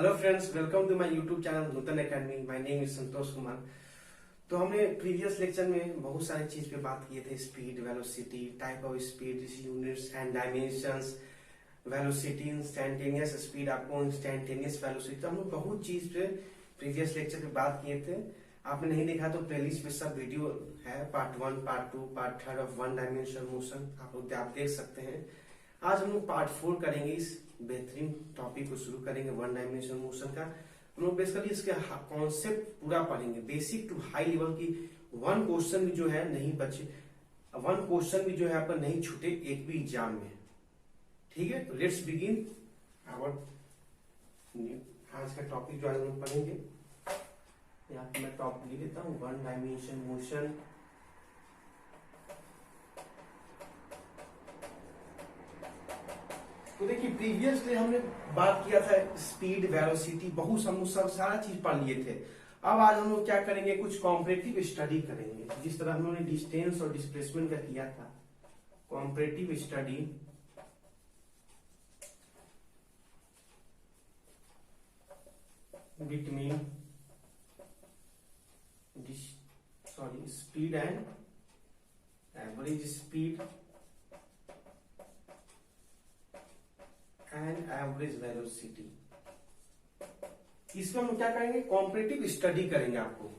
Hello friends, welcome to my YouTube channel Nutan academy. My name is Santosh Kumar. तो हमने previous lecture में बहुत सारी चीज पे बात किए थे। Speed, velocity, type of speed, units and dimensions, velocity, instantaneous speed, आपको इंस्टैंटेनियस वेलोसिटी। तो हम लोग बहुत चीज पे प्रीवियस लेक्चर पे बात किए थे। आपने नहीं देखा तो प्लेलिस्ट पे सब वीडियो है, part 1, part 2, part 3 of one dimension motion, आप देख सकते हैं। आज हम लोग पार्ट 4 करेंगे। इस बेहतरीन टॉपिक को शुरू करेंगे वन डायमेंशन मोशन का। हम लोग बेसिकली इसके कॉन्सेप्ट पूरा पढ़ेंगे, बेसिक टू हाई लेवल की। वन क्वेश्चन भी जो है नहीं बचे, वन क्वेश्चन भी जो है आपका नहीं छूटे एक भी एग्जाम में। ठीक है, तो लेट्स बिगिन आवर आज का टॉपिक जो आज हम लोग पढ़ेंगे। यहाँ पे मैं टॉपिक लिख देता हूँ, वन डायमेंशन मोशन। तो देखिए, प्रीवियसली हमने बात किया था स्पीड, वेलोसिटी, बहुत हम सब सारा चीज पढ़ लिए थे। अब आज हम लोग क्या करेंगे, कुछ कॉम्परेटिव स्टडी करेंगे। जिस तरह हम लोगों ने डिस्टेंस और डिस्प्लेसमेंट का किया था, comparative study between speed and average speed and average velocity. इसमें हम क्या करेंगे, कॉम्परेटिव स्टडी करेंगे आपको।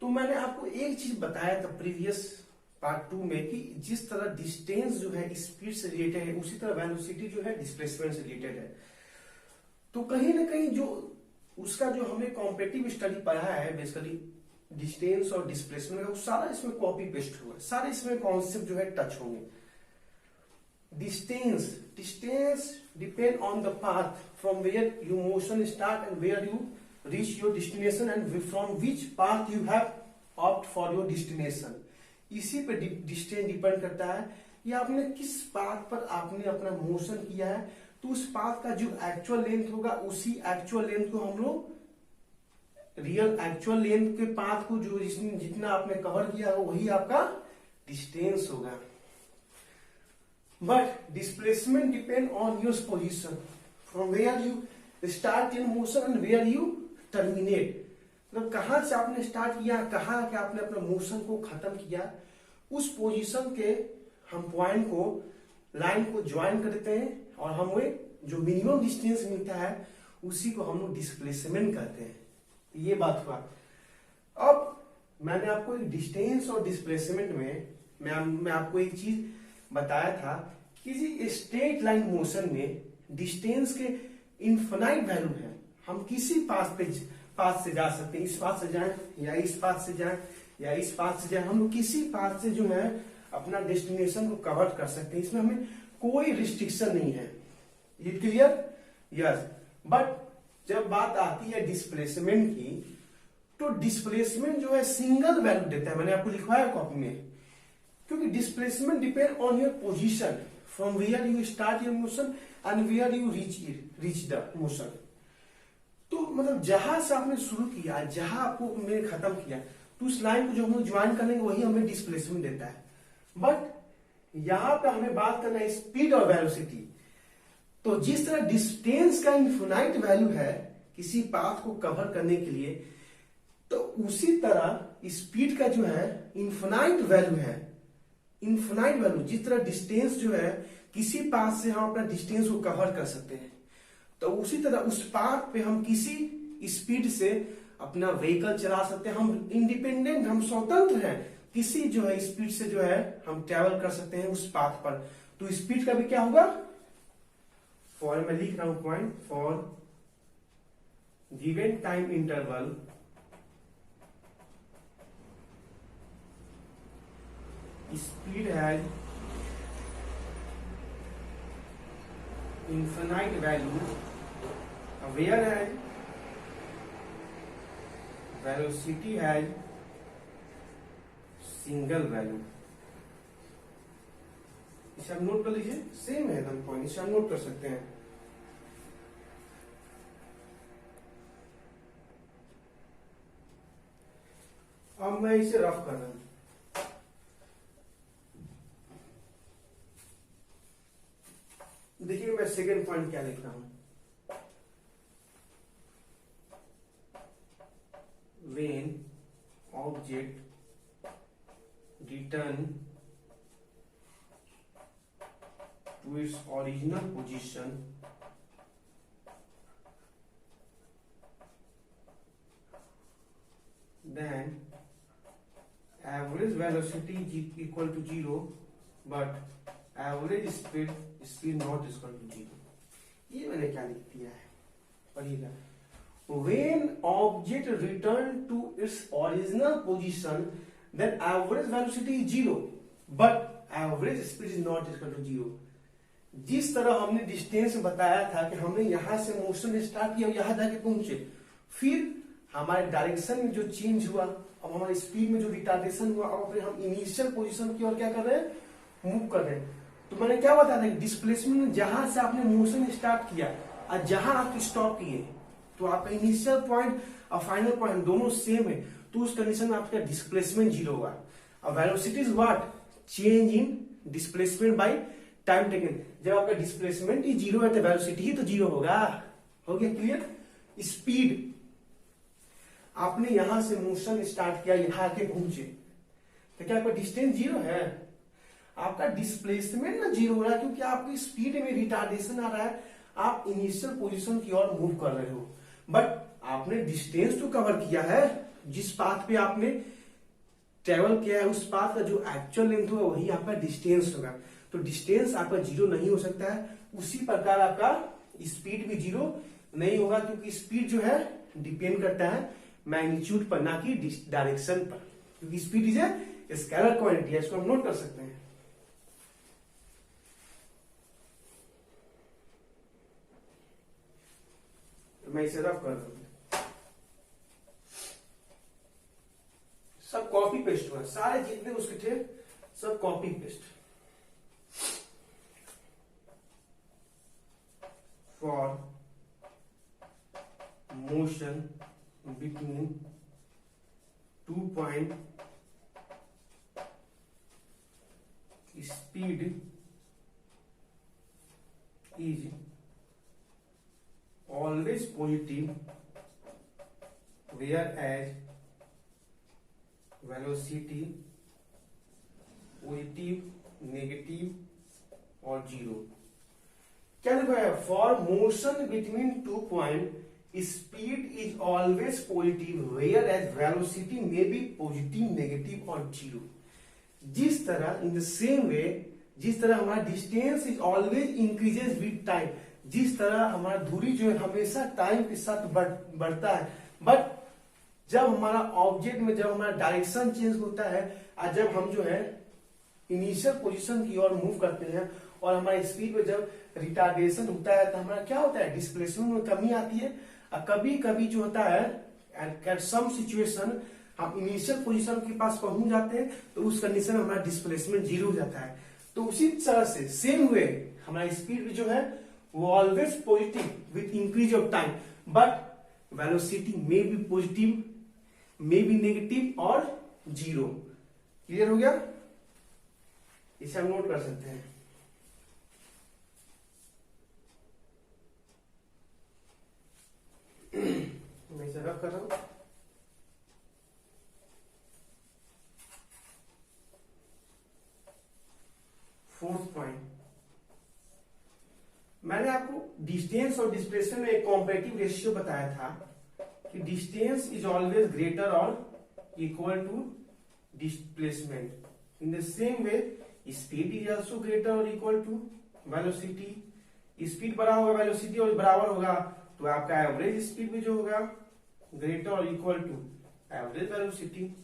तो मैंने आपको एक चीज बताया था प्रीवियस पार्ट 2 में कि जिस तरह डिस्टेंस जो है स्पीड से रिलेटेड है, उसी तरह वेलोसिटी जो है डिस्प्लेसमेंट से रिलेटेड है। तो कहीं ना कहीं जो उसका जो हमने कॉम्परेटिव स्टडी पढ़ा है, बेसिकली डिस्टेंस और डिस्प्लेसमेंट का, वो सारा इसमें कॉपी पेस्ट हुआ है। सारे इसमें कॉन्सेप्ट जो है टच होंगे। Distance depend on the path from where your motion start and where you reach your destination and from which path you have opt for your destination। इसी पे डिस्टेंस डिपेंड करता है कि आपने किस पाथ पर आपने अपना मोशन किया है। तो उस पाथ का जो एक्चुअल लेंथ होगा, उसी एक्चुअल लेंथ को हम लोग रियल एक्चुअल लेंथ के पाथ को जो जितना आपने कवर किया होगा वही आपका डिस्टेंस होगा। But displacement depend on your position from where you start in motion and where you terminate। मतलब कहां से आपने स्टार्ट किया, कहां के आपने अपने मोशन को खत्म किया, उस पोजीशन के हम पॉइंट को, लाइन को ज्वाइन करते हैं और हमें जो मिनिमम डिस्टेंस मिलता है उसी को हम लोग डिस्प्लेसमेंट कहते हैं। ये बात हुआ। अब मैंने आपको डिस्टेंस और डिस्प्लेसमेंट में मैं आपको एक चीज बताया था कि जी स्ट्रेट लाइन मोशन में डिस्टेंस के इनफाइनाइट वैल्यू है। हम किसी पाथ से जा सकते हैं, इस पाथ से जाएं या इस पाथ से जाएं या इस पाथ से जाएं, हम लोग किसी पाथ से जो है अपना डेस्टिनेशन को कवर कर सकते हैं। इसमें हमें कोई रिस्ट्रिक्शन नहीं है। ये क्लियर? यस। बट जब बात आती है डिस्प्लेसमेंट की, तो डिस्प्लेसमेंट जो है सिंगल वैल्यू देता है। मैंने आपको लिखवाया कॉपी में, क्योंकि displacement depend on your position from where you start your motion and where you reach the motion. तो मतलब जहां से आपने शुरू किया, जहां आपको मैंने खत्म किया, तो उस लाइन को जो हम लोग ज्वाइन कर लेंगे वही हमें डिस्प्लेसमेंट देता है। बट यहां पे हमें बात करना है स्पीड और वेलोसिटी। तो जिस तरह डिस्टेंस का इनफिनाइट वैल्यू है किसी पाथ को कवर करने के लिए, तो उसी तरह स्पीड का जो है इनफिनाइट वैल्यू है। इनफिनाइट वैल्यू, जिस तरह डिस्टेंस जो है किसी पाथ से हम अपना डिस्टेंस को कवर कर सकते हैं, तो उसी तरह उस पाथ पे हम किसी स्पीड से अपना व्हीकल चला सकते हैं। हम इंडिपेंडेंट, हम स्वतंत्र हैं, किसी जो है स्पीड से जो है हम ट्रेवल कर सकते हैं उस पाथ पर। तो स्पीड का भी क्या होगा, फॉर मैं लिख रहा हूं point, for given time interval speed has infinite value, whereas velocity has single value। इसे आप नोट कर लीजिए, सेम है एकदम पॉइंट, इसे आप नोट कर सकते हैं। अब मैं इसे रफ कर रहा हूं। देखिए मैं सेकेंड पॉइंट क्या लिख रहा हूं, return to its original position then average velocity is equal to 0 but average speed not equal to 0. ये मैंने क्या लिख दिया है, पढ़िएगा. When object return to its original position then average velocity is 0 but average speed is not equal to 0. जिस तरह हमने डिस्टेंस बताया था कि हमने यहां से मोशन स्टार्ट किया, यहां जाके पहुंचे, फिर हमारे डायरेक्शन में जो चेंज हुआ, अब हमारे स्पीड में जो रिटार्डेशन हुआ, अब फिर हम इनिशियल पोजीशन की ओर क्या कर रहे हैं, मूव कर रहे हैं. तो मैंने क्या बताया था कि डिस्प्लेसमेंट जहां से आपने मोशन स्टार्ट किया और जहां आप स्टॉप किए, तो आपका इनिशियल पॉइंट और फाइनल पॉइंट दोनों सेम है, तो उस कंडीशन में आपका डिस्प्लेसमेंट 0 होगा. और velocity is what, change in displacement bye time taken. जब आपका डिस्प्लेसमेंट ही 0 है तो वेलोसिटी ही तो 0 होगा. हो गया क्लियर. स्पीड, आपने यहां से मोशन स्टार्ट किया, यहां आके पहुंचे, तो क्या आपका डिस्टेंस 0 है, आपका डिस्प्लेसमेंट ना 0 हो रहा है, क्योंकि आपकी स्पीड में रिटार्डेशन आ रहा है, आप इनिशियल पोजीशन की ओर मूव कर रहे हो. बट आपने डिस्टेंस तो कवर किया है, जिस पाथ पे आपने ट्रेवल किया है उस पाथ का जो एक्चुअल लेंथ होगा वही आपका डिस्टेंस होगा. तो डिस्टेंस आपका 0 नहीं हो सकता है. उसी प्रकार आपका स्पीड भी 0 नहीं होगा, क्योंकि स्पीड जो है डिपेंड करता है मैग्नीट्यूड पर, ना कि डायरेक्शन पर, क्योंकि speed is a scalar quantity है. इसको हम नोट कर सकते हैं. तो मैं इसे रफ कर दूंगा. सब कॉपी पेस्ट हुआ, सारे जितने उसके थे सब copy paste. For motion between 2 point speed is always positive whereas velocity positive, negative और 0. क्या लिखा है, for motion between 2 point speed is always positive whereas velocity may be positive, negative और 0. जिस तरह in the same way, जिस तरह हमारा distance is always increases with time, जिस तरह हमारा दूरी जो है हमेशा टाइम के साथ बढ़ता है, बट जब हमारा ऑब्जेक्ट में जब हमारा डायरेक्शन चेंज होता है और जब हम जो है इनिशियल पोजीशन की ओर मूव करते हैं और हमारी स्पीड में जब रिटार्डेशन होता है तो हमारा क्या होता है, डिस्प्लेसमेंट में कमी आती है. कभी कभी जो होता है एट सम सिचुएशन हम इनिशियल पोजीशन के पास पहुंच जाते हैं, तो उस कंडीशन में हमारा डिस्प्लेसमेंट 0 हो जाता है. तो उसी तरह से सेम वे हमारा स्पीड जो है वो always positive with increase of time, but velocity may be positive, may be negative और 0. क्लियर हो गया. इसे हम नोट कर सकते हैं. मैं इसे रफ कर रहा हूं. फोर्थ पॉइंट, मैंने आपको डिस्टेंस और डिस्प्लेसमेंट में एक कॉम्पैरेटिव रेशियो बताया था कि डिस्टेंस इज ऑलवेज ग्रेटर और equal to displacement. In the same way speed is also greater और इक्वल टू वेलोसिटी. स्पीड बड़ा होगा वेलोसिटी और बराबर होगा, तो आपका एवरेज स्पीड भी जो होगा ग्रेटर और इक्वल टू एवरेज वेलोसिटी.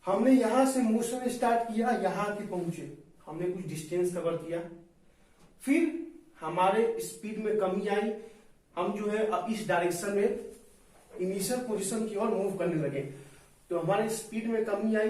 हमने यहां से मोशन स्टार्ट किया, यहां के पहुंचे, हमने कुछ डिस्टेंस कवर किया, फिर हमारे स्पीड में कमी आई, हम जो है अब इस डायरेक्शन में इनिशियल पोजीशन की ओर मूव करने लगे, तो हमारे स्पीड में कमी आई,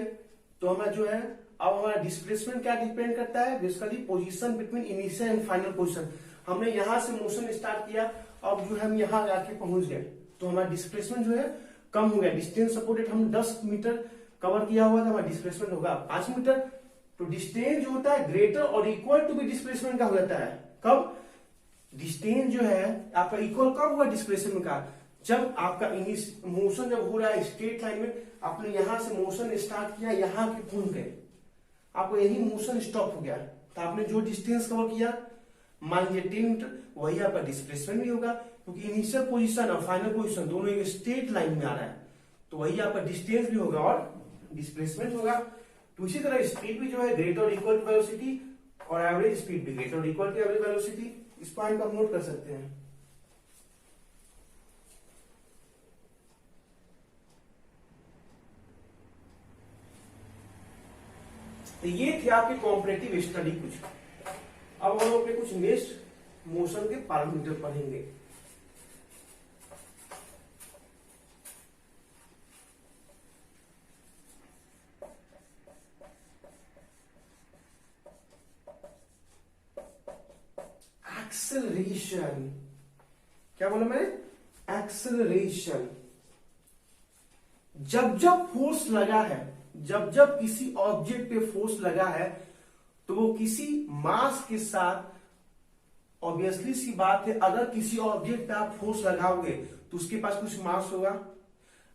तो हमारा जो है अब हमारा डिस्प्लेसमेंट क्या डिपेंड करता है, basically position between initial and final position. हमने यहां से मोशन स्टार्ट किया, अब जो है हम यहां आके पहुंच गए, तो हमारा डिस्प्लेसमेंट जो है कम हो गया. डिस्टेंस सपोर्टेड हम 10 मीटर कवर किया हुआ था, हमारा डिस्प्लेसमेंट होगा 5 मीटर. तो डिस्टेंस जो होता है ग्रेटर और इक्वल टू भी डिस्प्लेसमेंट का हो जाता है. कब डिस्टेंस जो है आपका इक्वल कब हुआ डिस्प्लेसमेंट का, जब आपका मोशन जब हो रहा है स्ट्रेट लाइन में, आपने यहां से मोशन स्टार्ट किया, यहां के पहुंच गए, आपको यही मोशन स्टॉप हो गया, तो आपने जो डिस्टेंस कवर किया मान लीजिए 10 मीटर, वही आपका डिस्प्लेसमेंट भी होगा, क्योंकि इनिशियल पोजीशन और फाइनल पोजीशन दोनों एक स्ट्रेट लाइन में आ रहा है, तो वही आपका डिस्टेंस भी होगा और डिस्प्लेसमेंट होगा। तो इसी तरह स्पीड भी जो है ग्रेटर और इक्वल टू वेलोसिटी, और एवरेज स्पीड भी ग्रेटर और इक्वल टू एवरेज वेलोसिटी। इस पॉइंट को हम नोट कर सकते हैं। तो ये थे आपके कॉम्परेटिव स्टडी कुछ। अब हम अपने कुछ नेक्स्ट मोशन के पैरामीटर पढ़ेंगे। एक्सेलरेशन, क्या बोला मैंने? एक्सेलरेशन। जब जब फोर्स लगा है, जब जब किसी ऑब्जेक्ट पे फोर्स लगा है, तो वो किसी मास के साथ, ऑब्वियसली सी बात है, अगर किसी ऑब्जेक्ट पे आप फोर्स लगाओगे तो उसके पास कुछ मास होगा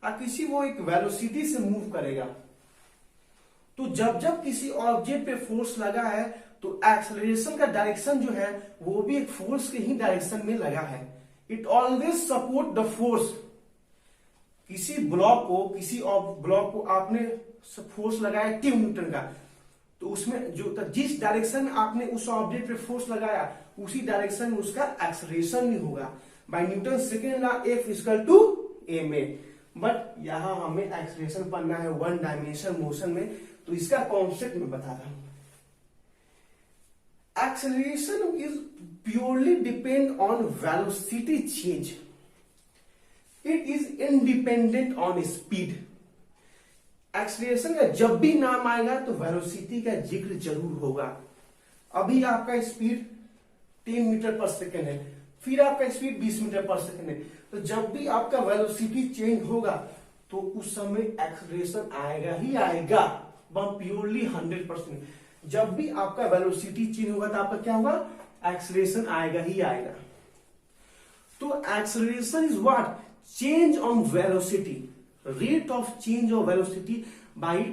और किसी वो एक वेलोसिटी से मूव करेगा। तो जब जब किसी ऑब्जेक्ट पे फोर्स लगा है तो एक्सेलरेशन का डायरेक्शन जो है वो भी एक फोर्स के ही डायरेक्शन में लगा है। It always support the force. किसी ब्लॉक को आपने फोर्स लगाया 10 न्यूटन का, तो उसमें जो जिस डायरेक्शन में आपने उस ऑब्जेक्ट पे फोर्स लगाया उसी डायरेक्शन में उसका एक्सेलरेशन भी होगा। By Newton second law F equal to ma। But यहां हमें एक्सेलरेशन पढ़ना है वन डायमेंशन मोशन में, तो इसका कॉन्सेप्ट मैं बता रहा हूं। Acceleration is purely depend on velocity change. It is independent on speed. Acceleration का जब भी नाम आएगा तो वेलोसिटी का जिक्र जरूर होगा। अभी आपका स्पीड 10 मीटर पर सेकेंड है, फिर आपका स्पीड 20 मीटर पर सेकेंड है, तो जब भी आपका वेलोसिटी चेंज होगा तो उस समय एक्सेलरेशन आएगा ही आएगा, प्योरली 100%। जब भी आपका वेलोसिटी चेंज होगा तो आपका क्या होगा? एक्सेलरेशन आएगा ही आएगा। तो acceleration is what? Change on velocity, rate of change of velocity by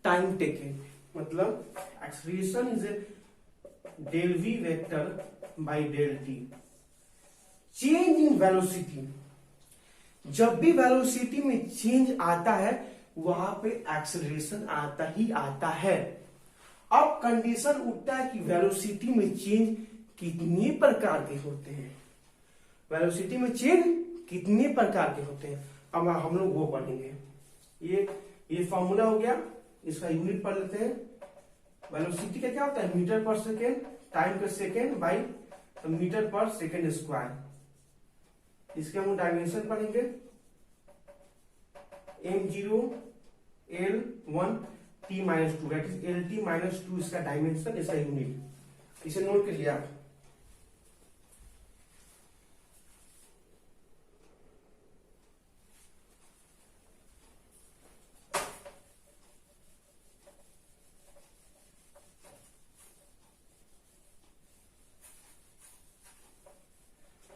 time taken. मतलब acceleration is a del V vector by del T. Change in velocity, जब भी वेलोसिटी में चेंज आता है वहां पे एक्सेलरेशन आता ही आता है। अब कंडीशन उठता है कि वेलोसिटी में चेंज कितने प्रकार के होते हैं, वेलोसिटी में चेंज कितने प्रकार के होते हैं, अब हम लोग वो पढ़ेंगे। ये फॉर्मूला हो गया, इसका यूनिट पढ़ लेते हैं। वेलोसिटी का क्या होता है? मीटर पर सेकेंड, टाइम पर सेकेंड बाई मीटर पर सेकेंड स्क्वायर। इसके हम डायमेंशन पढ़ेंगे, m0 l1 t minus 2, that is lt minus 2 इसका डायमेंशन, इसका यूनिट। इसे नोट कर लिया आप।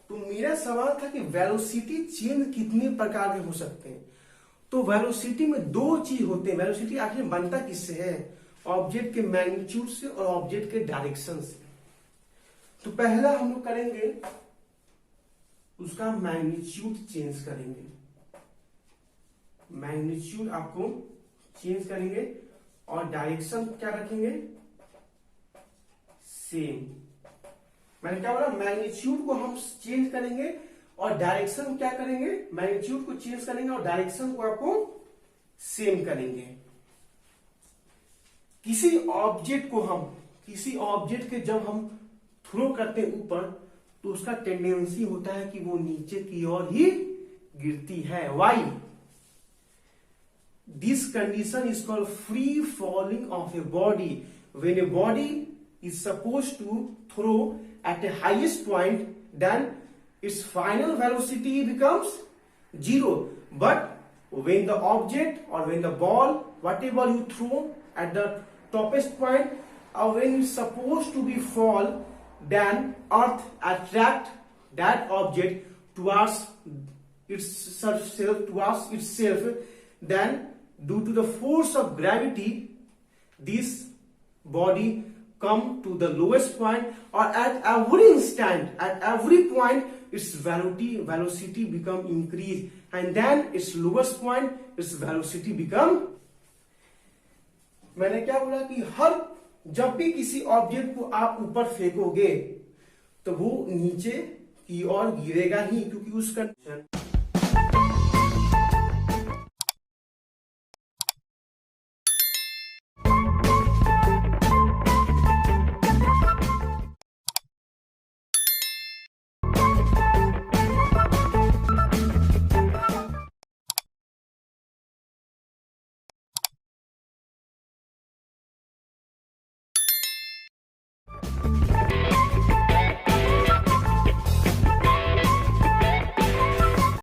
तो मेरा सवाल था कि वेलोसिटी चेंज कितने प्रकार के हो सकते हैं। तो वेलोसिटी में दो चीज होते हैं। वेलोसिटी आखिर बनता किससे है? ऑब्जेक्ट के मैग्नीट्यूड से और ऑब्जेक्ट के डायरेक्शन से। तो पहला हम लोग करेंगे उसका मैग्नीट्यूड चेंज करेंगे। मैग्नीट्यूड आपको चेंज करेंगे और डायरेक्शन क्या रखेंगे? सेम। मैंने क्या बोला? मैग्नीट्यूड को हम चेंज करेंगे और डायरेक्शन क्या करेंगे? मैग्नीट्यूड को चेंज करेंगे और डायरेक्शन को आपको सेम करेंगे। किसी ऑब्जेक्ट के जब हम थ्रो करते हैं ऊपर, तो उसका टेंडेंसी होता है कि वो नीचे की ओर ही गिरती है। Why? This condition is called free falling of a body when a body is suppose to throw at a highest point, then its final velocity becomes 0. But when the object or when the ball, whatever you throw at the toppest point, or when it's supposed to be fall, then earth attract that object towards itself towards itself, then due to the force of gravity, this body come to the lowest point, or at every instant, at every point, its velocity become increase, and then its lowest point, its velocity become. मैंने क्या बोला कि हर जब भी किसी object को आप ऊपर फेंकोगे तो वो नीचे की ओर गिरेगा ही, क्योंकि उसका